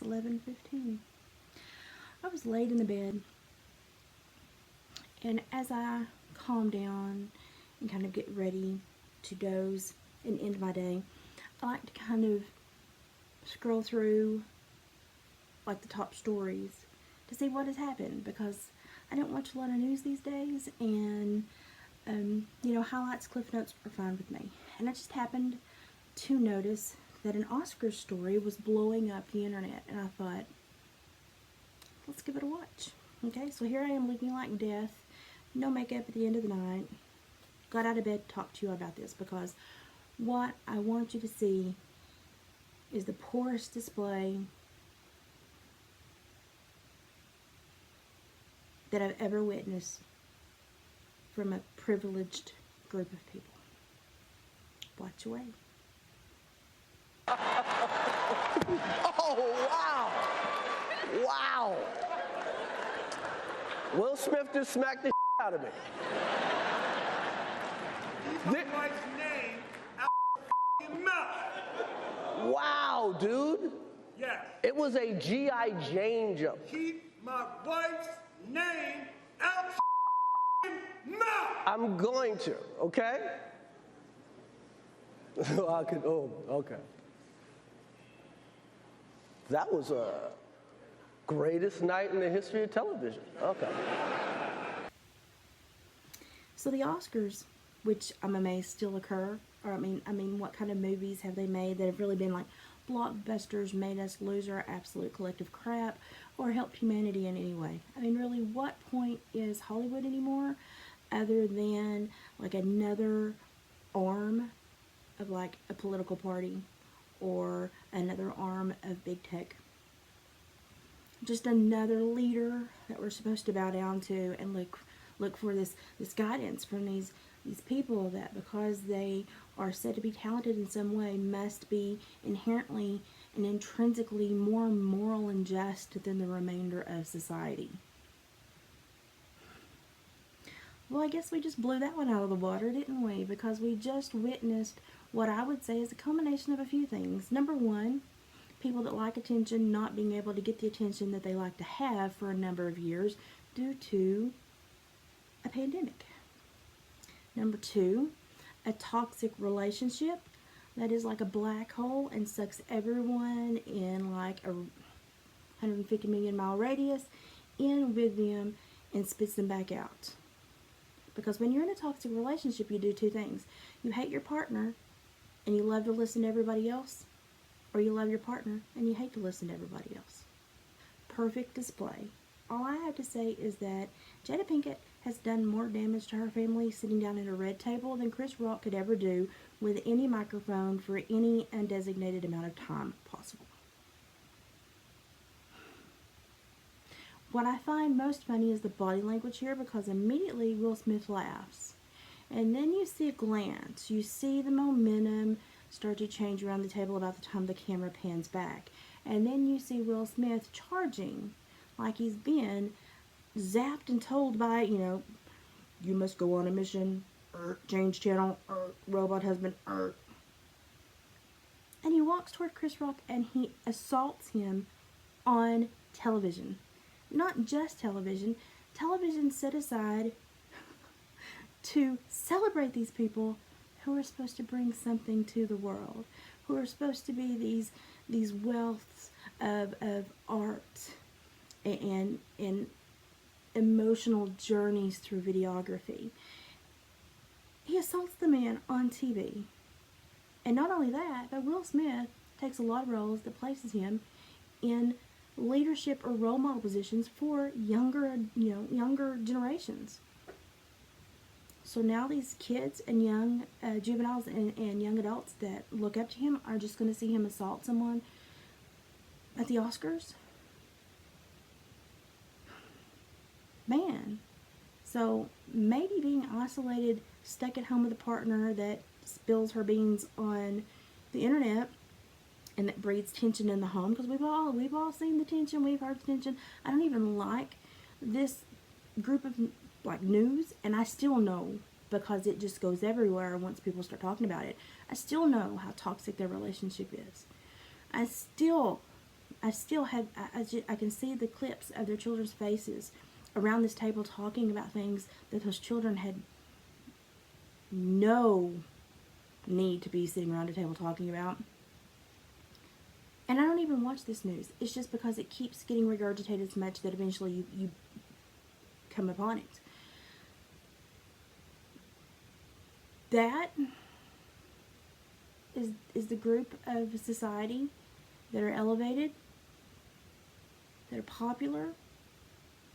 11:15. I was laid in the bed, and as I calm down and kind of get ready to doze and end my day, I like to kind of scroll through like the top stories to see what has happened, because I don't watch a lot of news these days, and highlights, cliff notes are fine with me. And I just happened to notice that an Oscar story was blowing up the internet, and I thought, let's give it a watch. Okay, so here I am looking like death, no makeup at the end of the night. Got out of bed to talk to you about this, because what I want you to see is the poorest display that I've ever witnessed from a privileged group of people. Watch away. Oh, wow. Wow. Will Smith just smacked the out of me. Keep my wife's name out of your mouth. Wow, dude. Yes. It was a G.I. Jane joke. Keep my wife's name out of your mouth. I'm going to, okay? Okay. That was a greatest night in the history of television. Okay. So the Oscars, which I'm amazed still occur, or I mean, what kind of movies have they made that have really been like blockbusters, made us lose our absolute collective crap, or helped humanity in any way? I mean, really, what point is Hollywood anymore, other than like another arm of like a political party, or another arm of big tech? Just another leader that we're supposed to bow down to and look for this guidance from these people that, because they are said to be talented in some way, must be inherently and intrinsically more moral and just than the remainder of society. Well, I guess we just blew that one out of the water, didn't we? Because we just witnessed what I would say is a combination of a few things. Number one, people that like attention not being able to get the attention that they like to have for a number of years due to a pandemic. Number two, a toxic relationship that is like a black hole and sucks everyone in like a 150 million mile radius in with them and spits them back out. Because when you're in a toxic relationship, you do two things. You hate your partner and you love to listen to everybody else, or you love your partner and you hate to listen to everybody else. Perfect display. All I have to say is that Jada Pinkett has done more damage to her family sitting down at a red table than Chris Rock could ever do with any microphone for any undesignated amount of time possible. What I find most funny is the body language here, because immediately Will Smith laughs. And then you see a glance. You see the momentum start to change around the table about the time the camera pans back. And then you see Will Smith charging like he's been zapped and told by, you must go on a mission, change channel, robot husband, And he walks toward Chris Rock and he assaults him on television. Not just television set aside to celebrate these people who are supposed to bring something to the world, who are supposed to be these wealths of art and emotional journeys through videography. He assaults the man on TV. And not only that, but Will Smith takes a lot of roles that places him in leadership or role model positions for younger generations. So now these kids and young juveniles and young adults that look up to him are just going to see him assault someone at the Oscars? Man. So maybe being isolated, stuck at home with a partner that spills her beans on the internet and that breeds tension in the home, because we've all seen the tension, we've heard the tension. I don't even like this group of like news, and I still know, because it just goes everywhere once people start talking about it, I still know how toxic their relationship is. I still I still have, I can see the clips of their children's faces around this table talking about things that those children had no need to be sitting around a table talking about. And I don't even watch this news. It's just because it keeps getting regurgitated so much that eventually you come upon it. That is the group of society that are elevated, that are popular,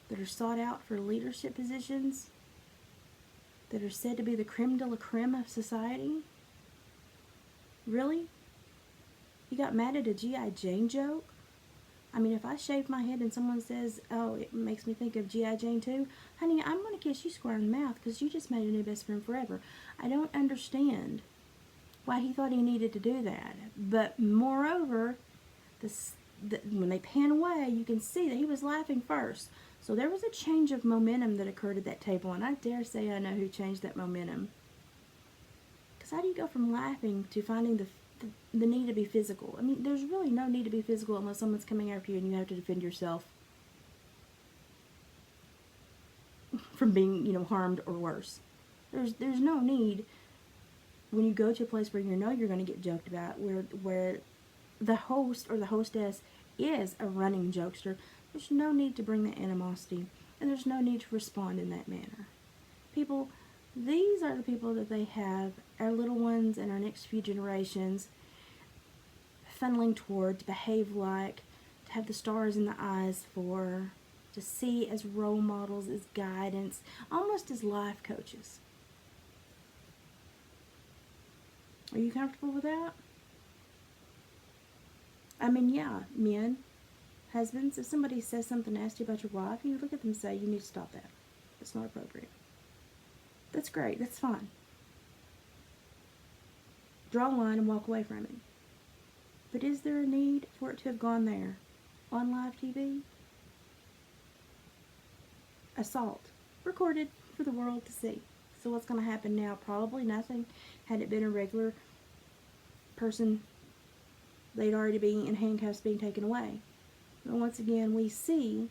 that are sought out for leadership positions, that are said to be the creme de la creme of society. Really? You got mad at a G.I. Jane joke? I mean, if I shave my head and someone says, oh, it makes me think of G.I. Jane too, honey, I'm going to kiss you square in the mouth because you just made a new best friend forever. I don't understand why he thought he needed to do that. But moreover, when they pan away, you can see that he was laughing first. So there was a change of momentum that occurred at that table, and I dare say I know who changed that momentum. Because how do you go from laughing to finding the need to be physical? I mean, there's really no need to be physical unless someone's coming after you and you have to defend yourself from being, harmed or worse. There's no need when you go to a place where you know you're going to get joked about, where the host or the hostess is a running jokester. There's no need to bring that animosity, and there's no need to respond in that manner. People, these are the people that they have, our little ones and our next few generations, funneling toward, to behave like, to have the stars in the eyes for, to see as role models, as guidance, almost as life coaches. Are you comfortable with that? I mean, yeah, men, husbands, if somebody says something nasty about your wife, you look at them and say, you need to stop that. It's not appropriate. That's great. That's fine. Draw a line and walk away from it. But is there a need for it to have gone there? On live TV? Assault. Recorded for the world to see. So what's going to happen now? Probably nothing. Had it been a regular person, they'd already be in handcuffs being taken away. But once again, we see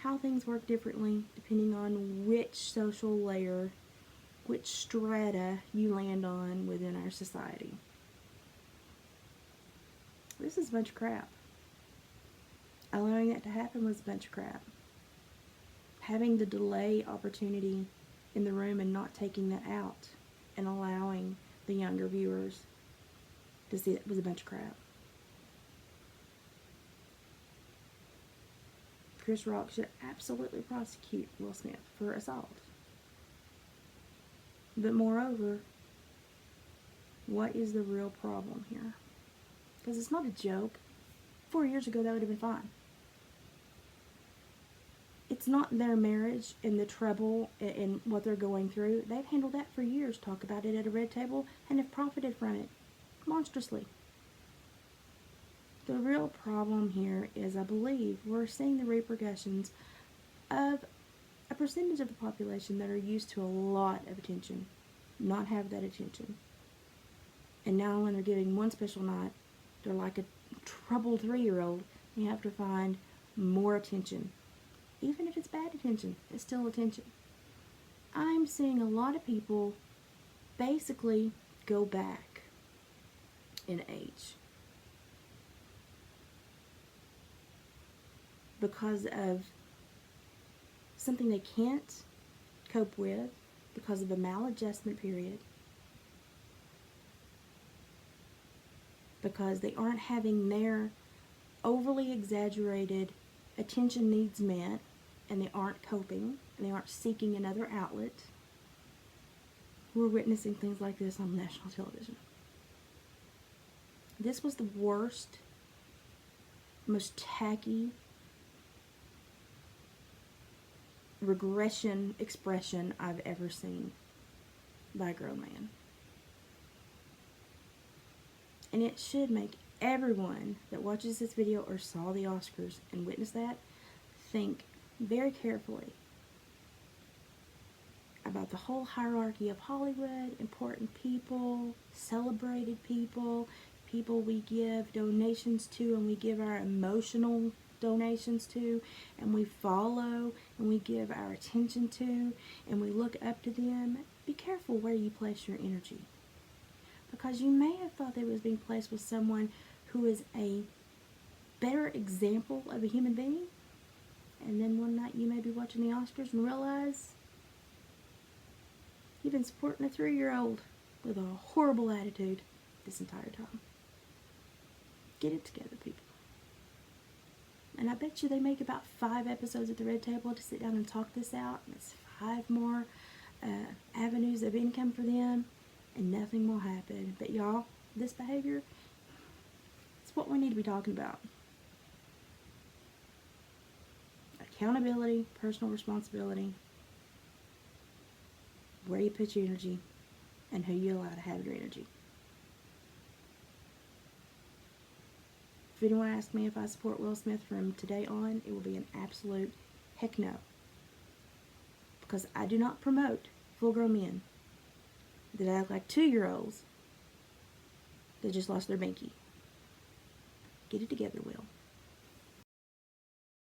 how things work differently depending on which social layer, which strata you land on within our society. This is a bunch of crap. Allowing that to happen was a bunch of crap. Having the delay opportunity in the room and not taking that out and allowing the younger viewers to see it was a bunch of crap. Chris Rock should absolutely prosecute Will Smith for assault. But moreover, what is the real problem here? Because it's not a joke. 4 years ago, that would have been fine. It's not their marriage and the trouble and what they're going through. They've handled that for years, talk about it at a red table, and have profited from it monstrously. The real problem here is, I believe, we're seeing the repercussions of a percentage of the population that are used to a lot of attention not have that attention. And now when they're giving one special night, they're like a troubled 3-year-old. You have to find more attention. Even if it's bad attention, it's still attention. I'm seeing a lot of people basically go back in age because of something they can't cope with, because of a maladjustment period, because they aren't having their overly exaggerated attention needs met, and they aren't coping, and they aren't seeking another outlet. We're witnessing things like this on national television. This was the worst, most tacky regression expression I've ever seen by a grown man. And it should make everyone that watches this video or saw the Oscars and witnessed that think very carefully about the whole hierarchy of Hollywood, important people, celebrated people, people we give donations to and we give our emotional donations to, and we follow and we give our attention to, and we look up to them, be careful where you place your energy. Because you may have thought that it was being placed with someone who is a better example of a human being, and then one night you may be watching the Oscars and realize you've been supporting a 3-year-old with a horrible attitude this entire time. Get it together, people. And I bet you they make about 5 episodes at the Red Table to sit down and talk this out. And it's 5 more avenues of income for them, and nothing will happen. But y'all, this behavior, it's what we need to be talking about. Accountability, personal responsibility, where you put your energy, and who you allow to have your energy. If anyone asks me if I support Will Smith from today on, it will be an absolute heck no. Because I do not promote full-grown men that act like 2-year-olds that just lost their binky. Get it together, Will.